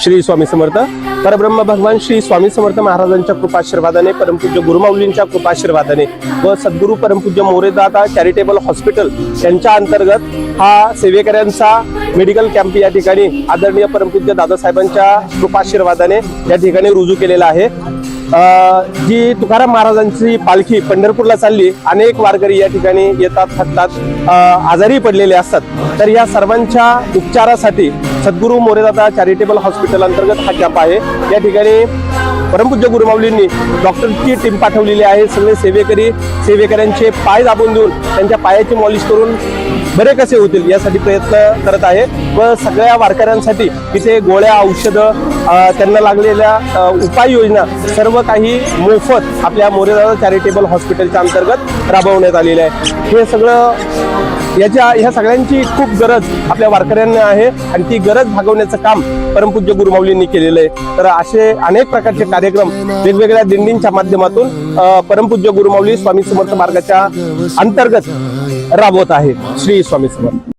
श्री स्वामी समर्थ. परब्रह्म भगवान श्री स्वामी समर्थ महाराजांच्या कृपाशीर्वादाने, परमपूज्य गुरुमाऊलींच्या कृपाशीर्वादाने व सद्गुरू परमपूज्य मोरेदादा चॅरिटेबल हॉस्पिटल यांच्या अंतर्गत हा सेवेकऱ्यांचा मेडिकल कॅम्प या ठिकाणी आदरणीय परमपूज्य दादासाहेबांच्या कृपाशीर्वादाने या ठिकाणी रुजू केलेला आहे. जी तुकाराम महाराजांची पालखी पंढरपूरला चालली, अनेक वारकरी या ठिकाणी येतात, थकतात, आजारी पडलेले असतात. तर या सर्वांच्या उपचारासाठी सद्गुरू मोरेदादा चॅरिटेबल हॉस्पिटल अंतर्गत हा कॅम्प आहे. या ठिकाणी परमपूज्य गुरुमाऊलींनी डॉक्टरची टीम पाठवलेली आहे. सगळे सेवेकऱ्यांचे पाय दाबून देऊन त्यांच्या पायाची मॉलिश करून बरे कसे होतील यासाठी प्रयत्न करत आहे व सगळ्या वारकऱ्यांसाठी तिथे गोळ्या, औषधं, त्यांना लागलेल्या उपाययोजना सर्व काही मोफत आपल्या मोरेदादा चॅरिटेबल हॉस्पिटलच्या अंतर्गत राबवण्यात आलेले आहे. हे सगळं ह्या सगळ्यांची खूप गरज आपल्या वारकऱ्यांना आहे आणि ती गरज भागवण्याचं काम परमपूज्य गुरुमाऊलींनी केलेलं आहे. तर असे अनेक प्रकारचे कार्यक्रम वेगवेगळ्या दिंडींच्या माध्यमातून परमपूज्य गुरुमाऊली स्वामी समर्थ मार्गाच्या अंतर्गत राबवत आहे. श्री स्वामी समर्थ.